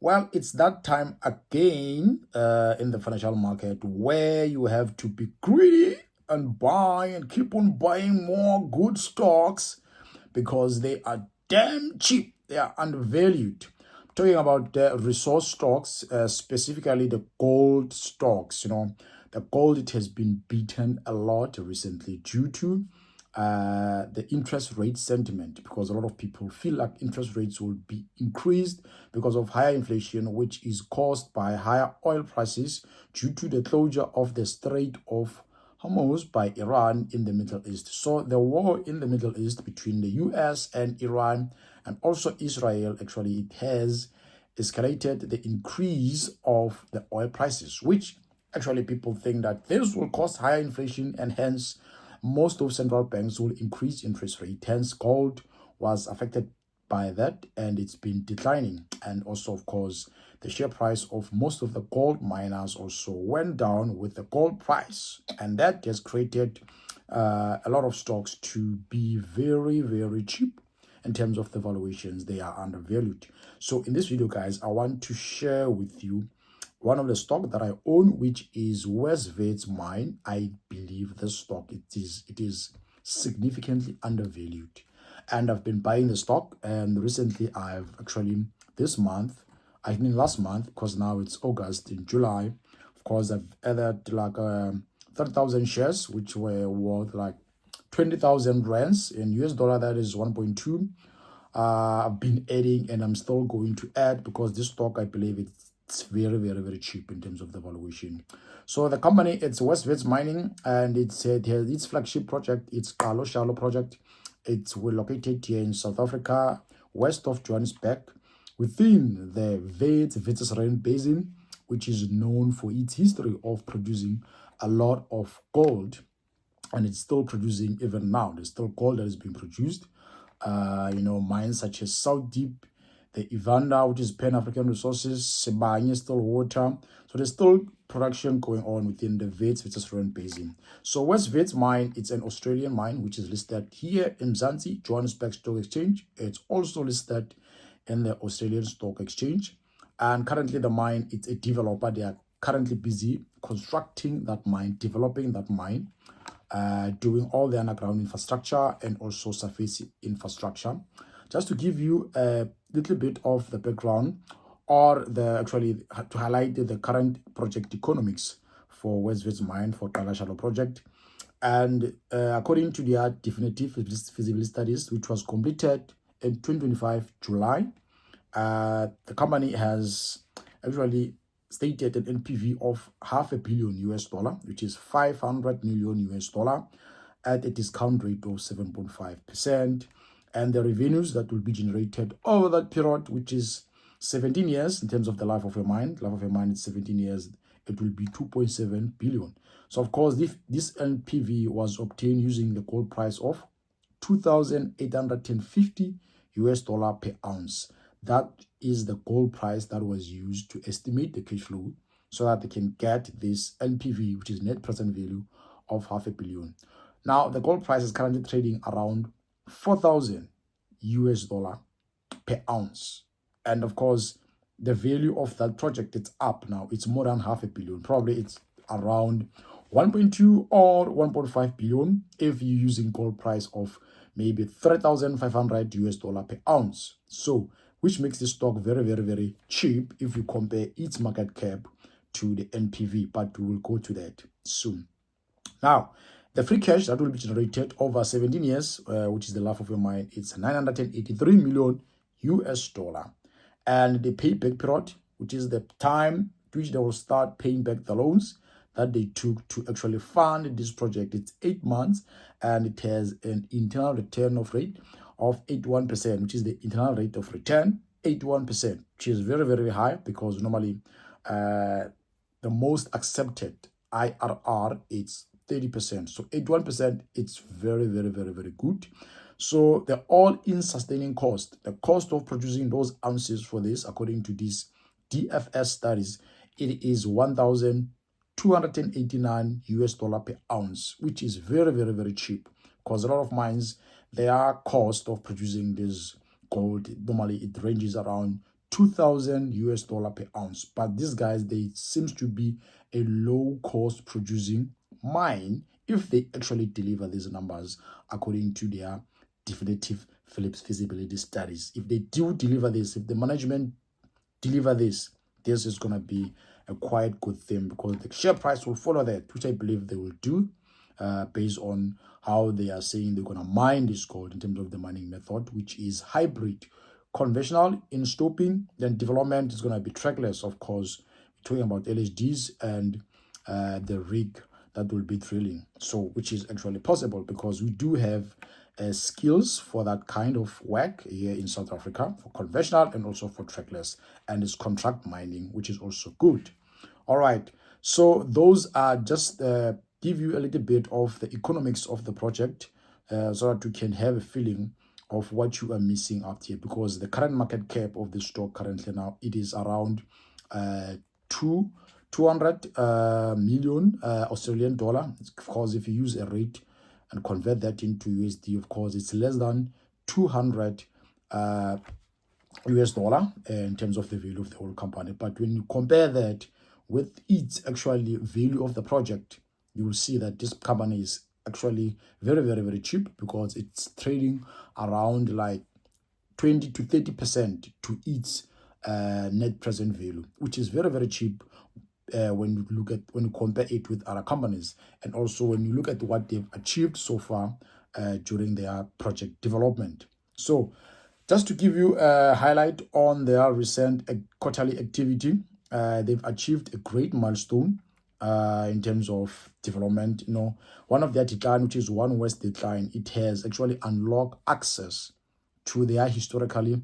Well, it's that time again in the financial market where you have to be greedy and buy and keep on buying more good stocks because they are damn cheap. They are undervalued. Talking about resource stocks, specifically the gold stocks. The gold, it has been beaten a lot recently due to the interest rate sentiment, because a lot of people feel like interest rates will be increased because of higher inflation, which is caused by higher oil prices due to the closure of the Strait of Hormuz by Iran in the Middle East. So the war in the Middle East between the US and Iran and also Israel, actually, it has escalated the increase of the oil prices, which actually people think that this will cause higher inflation, and hence most of central banks will increase interest rate. Hence, gold was affected by that, and it's been declining. And also, of course, the share price of most of the gold miners also went down with the gold price, and that has created a lot of stocks to be very, very cheap. In terms of the valuations, they are undervalued. So in this video, guys, I want to share with you one of the stock that I own, which is wits mine. I believe this stock, it is significantly undervalued, and I've been buying the stock. And recently, I've actually last month, because now it's August. In July, of course, I've added like 30,000 shares, which were worth like 20,000 rands in US dollar. That is 1.2. I've been adding, and I'm still going to add, because this stock, I believe it's very, very, very cheap in terms of the valuation. So the company, it's wits mining, and it has its flagship project. It's Carlo Shallow project. It's located here in South Africa, west of Johannesburg, within the Witwatersrand Basin, which is known for its history of producing a lot of gold, and it's still producing even now. There's still gold that is being produced. Mines such as South Deep, the Evander, which is Pan-African Resources, Sebanye, still water. So there's still production going on within the Witwatersrand Basin. So wits mine, it's an Australian mine which is listed here in Mzansi, Johannesburg Stock Exchange. It's also listed in the Australian Stock Exchange. And currently the mine, it's a developer. They are currently busy constructing that mine, developing that mine, doing all the underground infrastructure and also surface infrastructure. Just to give you a little bit of the background, or to highlight the current project economics for wits mine, for Carlo Shallow project. And according to their definitive feasibility studies, which was completed in 2025 July, the company has actually stated an NPV of $500 million US dollar, which is 500 million US dollar, at a discount rate of 7.5%. And the revenues that will be generated over that period, which is 17 years in terms of the life of a mine. Life of a mine is 17 years. It will be 2.7 billion. So of course, this NPV was obtained using the gold price of 2,850 US dollar per ounce. That is the gold price that was used to estimate the cash flow, so that they can get this NPV, which is net present value, of $500 million. Now, the gold price is currently trading around 4,000 US dollar per ounce. And of course, the value of that project, it's up now. It's more than $500 million. Probably it's around 1.2 or 1.5 billion if you're using gold price of maybe 3,500 US dollar per ounce. So, which makes this stock very, very, very cheap if you compare its market cap to the NPV. But we will go to that soon. Now, the free cash that will be generated over 17 years, which is the life of your mine, it's 983 million US dollar. And the payback period, which is the time to which they will start paying back the loans that they took to actually fund this project, it's 8 months, and it has an internal return of rate of 81%, which is the internal rate of return, 81%, which is very, very high, because normally the most accepted IRR is 30%. So 81%, it's very, very, very, very good. So the all-in sustaining cost, the cost of producing those ounces for this, according to these DFS studies, it is 1,289 US dollar per ounce, which is very, very, very cheap, because a lot of mines, their cost of producing this gold, normally it ranges around 2,000 US dollar per ounce. But these guys, they seems to be a low cost producing mine if they actually deliver these numbers according to their definitive Phillips feasibility studies. If they do deliver this, if the management deliver this, this is going to be a quite good thing, because the share price will follow that, which I believe they will do, based on how they are saying they're going to mine this gold in terms of the mining method, which is hybrid. Conventional in stoping, then development is going to be trackless, of course. We're talking about LHDs and the rig that will be drilling. So, which is actually possible because we do have skills for that kind of work here in South Africa, for conventional and also for trackless, and it's contract mining, which is also good. All right, so those are just give you a little bit of the economics of the project, so that you can have a feeling of what you are missing out here, because the current market cap of the stock currently now, it is around 200 million Australian dollar. Of course, if you use a rate and convert that into USD, of course, it's less than 200 US dollar in terms of the value of the whole company. But when you compare that with its actually value of the project, you will see that this company is actually very, very, very cheap, because it's trading around like 20 to 30% to its net present value, which is very, very cheap when you compare it with other companies, and also when you look at what they've achieved so far during their project development. So, just to give you a highlight on their recent quarterly activity, they've achieved a great milestone in terms of development. You know, one of their decline, which is One West decline, it has actually unlocked access to their historically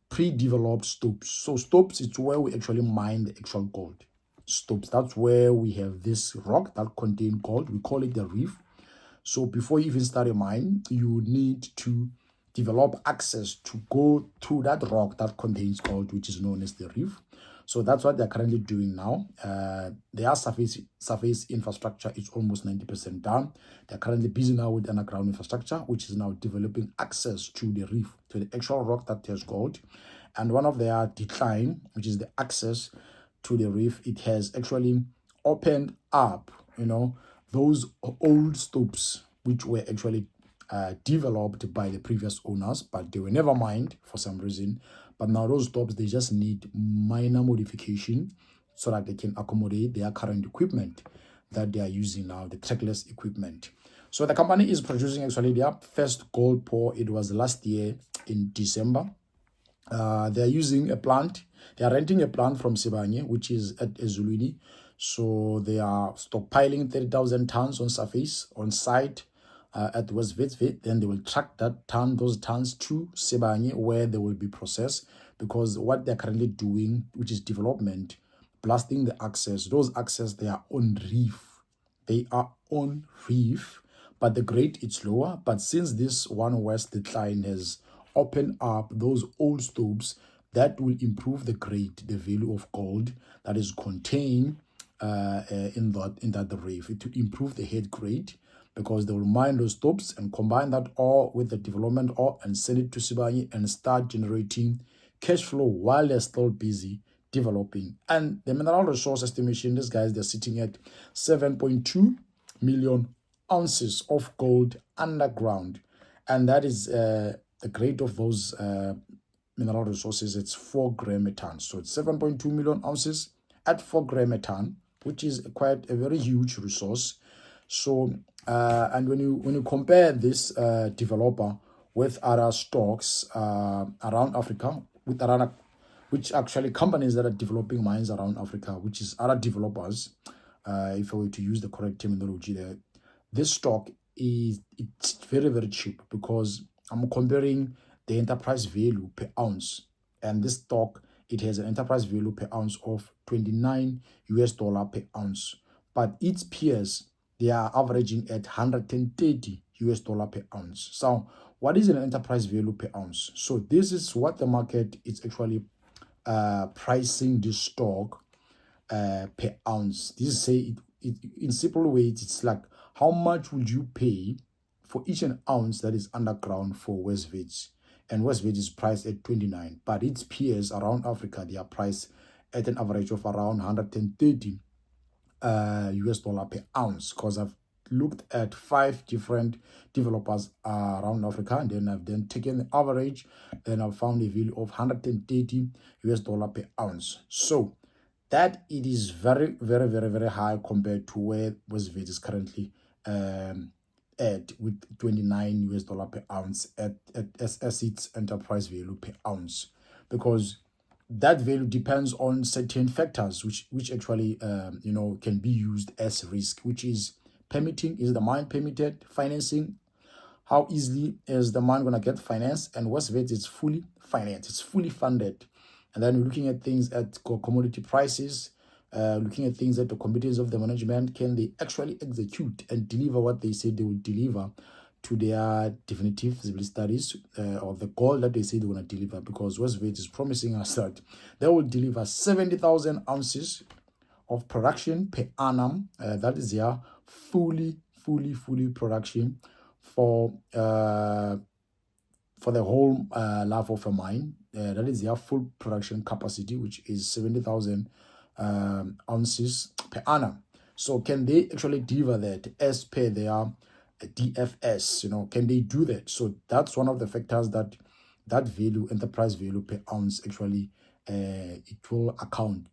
pre-developed stopes. So stopes, it's where we actually mine the actual gold. Stopes, that's where we have this rock that contains gold. We call it the reef. So before you even start a mine, you need to develop access to go through that rock that contains gold, which is known as the reef. So that's what they're currently doing now. Their surface infrastructure is almost 90% done. They're currently busy now with underground infrastructure, which is now developing access to the reef, to the actual rock that has gold. And one of their decline, which is the access to the reef, it has actually opened up, you know, those old stopes, which were actually developed by the previous owners, but they were never mined for some reason. But now those stopes, they just need minor modification so that they can accommodate their current equipment that they are using now, the trackless equipment. So the company is producing actually their first gold pour. It was last year in December. They are using a plant. They are renting a plant from Sibanye, which is at Ezulwini. So they are stockpiling 30,000 tons on surface, on site at West Wits. Then they will truck those tons to Sibanye, where they will be processed, because what they're currently doing, which is development, blasting the access, those access, they are on reef. They are on reef, but the grade is lower. But since this One West decline has opened up those old stopes, that will improve the grade, the value of gold that is contained in that reef, to improve the head grade, because they will mine those stopes and combine that ore with the development ore and send it to Sibanye and start generating cash flow while they're still busy developing. And the mineral resource estimation, these guys, they're sitting at 7.2 million ounces of gold underground, and that is the grade of those mineral resources. It's 4 gram a ton. So it's 7.2 million ounces at 4 gram a ton, which is quite a very huge resource. So and when you compare this developer with other stocks around Africa, which actually companies that are developing mines around Africa, which is other developers, if I were to use the correct terminology there, this stock it's very, very cheap, because I'm comparing the enterprise value per ounce, and this stock, it has an enterprise value per ounce of 29 US dollar per ounce, but its peers, they are averaging at 130 US dollar per ounce. So what is an enterprise value per ounce? So this is what the market is actually pricing this stock per ounce. This is, say it in simple ways, it's like, how much would you pay for each an ounce that is underground for West Wits? and Westwich is priced at 29. But its peers around Africa, they are priced at an average of around 130 US dollar per ounce, because I've looked at 5 different developers around Africa, and then I've then taken the average, then I've found a value of 130 US dollar per ounce. So that it is very, very, very, very high compared to where Westwich is currently at, with 29 US dollar per ounce as its enterprise value per ounce, because that value depends on certain factors which actually can be used as risk, which is permitting. Is the mine permitted? Financing, how easily is the mine going to get financed? And Westwich is fully financed, it's fully funded. And then we're looking at things at commodity prices, looking at things at the committees of the management. Can they actually execute and deliver what they say they will deliver to their definitive feasibility studies, of the goal that they say they want to deliver? Because Westwich is promising us that they will deliver 70,000 ounces of production per annum. That is their fully production for the whole life of a mine. That is their full production capacity, which is 70,000 ounces per annum. So can they actually deliver that as per their DFS? Can they do that? So that's one of the factors that value, enterprise value per ounce, actually it will account.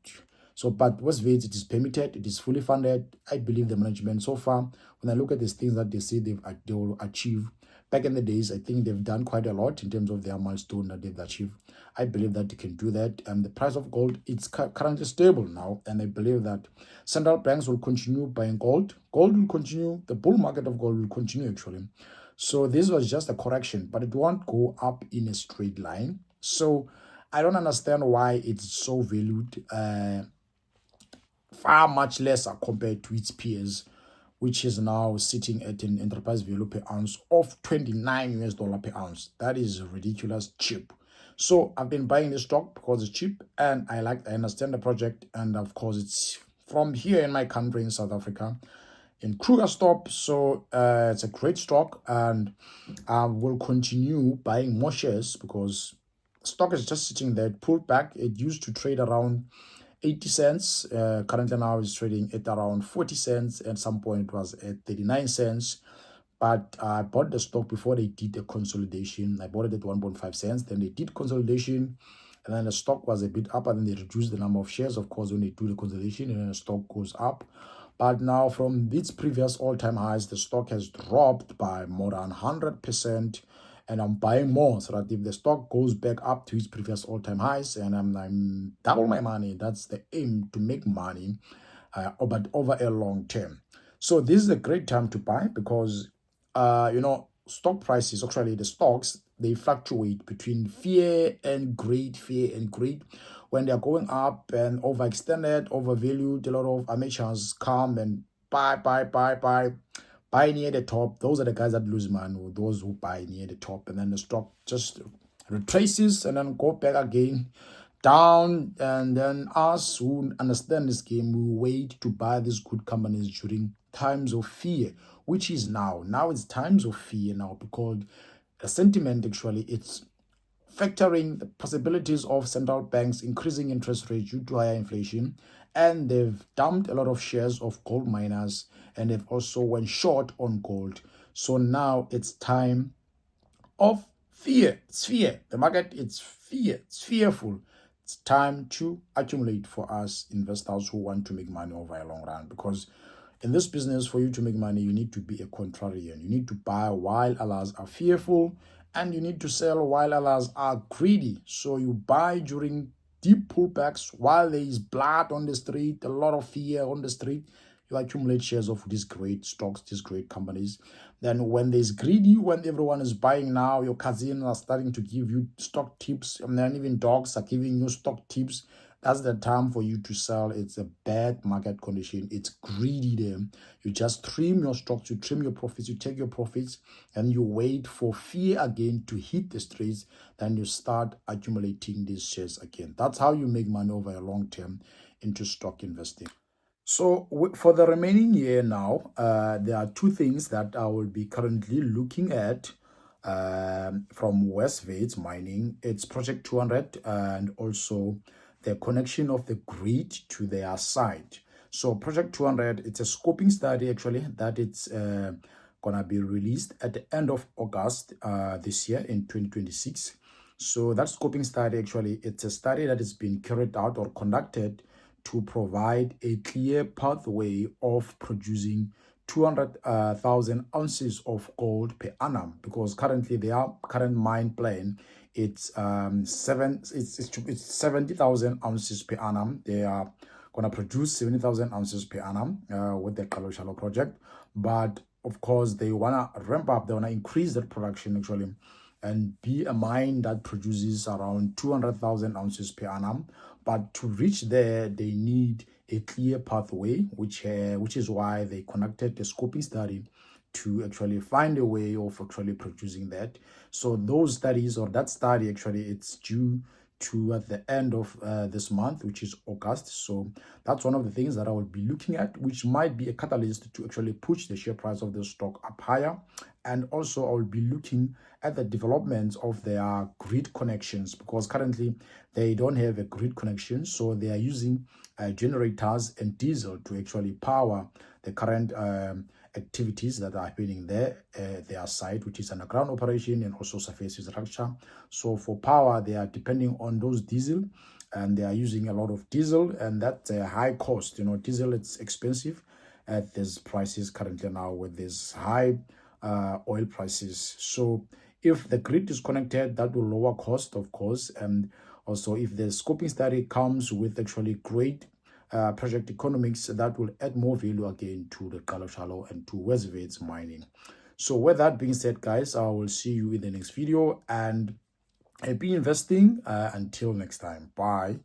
So, but Westwich, it is permitted, it is fully funded. I believe the management so far, when I look at these things that they say they will achieve, back in the days, I think they've done quite a lot in terms of their milestone that they've achieved. I believe that they can do that. And the price of gold, it's currently stable now. And I believe that central banks will continue buying gold. Gold will continue, the bull market of gold will continue actually. So this was just a correction, but it won't go up in a straight line. So I don't understand why it's so valued far much lesser compared to its peers, which is now sitting at an enterprise value per ounce of 29 US dollar per ounce. That is ridiculous cheap. So I've been buying this stock because it's cheap, and I understand the project, and of course it's from here in my country in South Africa, in Krugerstop. So it's a great stock, and I will continue buying more shares because stock is just sitting there. It pulled back. It used to trade around 80 cents. Currently now is trading at around 40 cents. At some point it was at 39 cents. But I bought the stock before they did the consolidation. I bought it at 1.5 cents. Then they did consolidation. And then the stock was a bit up, and then they reduced the number of shares, of course, when they do the consolidation, and then the stock goes up. But now from its previous all-time highs, the stock has dropped by more than 100%. And I'm buying more so that if the stock goes back up to its previous all-time highs, and I'm double my money, that's the aim, to make money, but over a long term. So this is a great time to buy because, stock prices, actually the stocks, they fluctuate between fear and greed, When they're going up and overextended, overvalued, a lot of amateurs come and buy near the top. Those are the guys that lose money, or those who buy near the top, and then the stock just retraces and then go back again down. And then us who understand this game, we wait to buy these good companies during times of fear, which is now. Now it's times of fear now, because the sentiment, actually, it's factoring the possibilities of central banks increasing interest rates due to higher inflation, and they've dumped a lot of shares of gold miners, and they've also went short on gold. So now it's time of fear. It's fear. The market, it's fear. It's fearful. It's time to accumulate for us investors who want to make money over a long run, because in this business, for you to make money, you need to be a contrarian. You need to buy while others are fearful, and you need to sell while others are greedy. So you buy during deep pullbacks while there is blood on the street, a lot of fear on the street. You accumulate shares of these great stocks, these great companies. Then when there's greedy, when everyone is buying now, your cousins are starting to give you stock tips, and then even dogs are giving you stock tips. That's the time for you to sell. It's a bad market condition. It's greedy there. You just trim your stocks, you trim your profits, you take your profits, and you wait for fear again to hit the streets. Then you start accumulating these shares again. That's how you make money over a long term into stock investing. So for the remaining year now, there are two things that I will be currently looking at. from Wits Mining. It's Project 200 and also the connection of the grid to their site. So Project 200, it's a scoping study actually that it's gonna be released at the end of August this year in 2026. So that scoping study actually, it's a study that has been carried out or conducted to provide a clear pathway of producing 200,000 ounces of gold per annum, because currently their current mine plan it's 70,000 ounces per annum. They are gonna produce 70,000 ounces per annum with the Kalo Shallow project, but of course they wanna ramp up, they wanna increase that production actually and be a mine that produces around 200,000 ounces per annum. But to reach there, they need a clear pathway, which is why they conducted a scoping study to actually find a way of actually producing that. So those studies, or that study actually, it's due to at the end of this month, which is August. So that's one of the things that I will be looking at, which might be a catalyst to actually push the share price of the stock up higher. And also I will be looking at the developments of their grid connections, because currently they don't have a grid connection, so they are using generators and diesel to actually power the current activities that are happening there, their site, which is underground operation and also surface structure. So for power, they are depending on those diesel, and they are using a lot of diesel, and that's a high cost. You know, diesel, it's expensive at these prices currently now with this high oil prices. So if the grid is connected, that will lower cost, of course, and also if the scoping study comes with actually great project economics, that will add more value again to the Kalo Shallow and to Wits Mining. So with that being said, guys, I will see you in the next video, and happy investing until next time. Bye.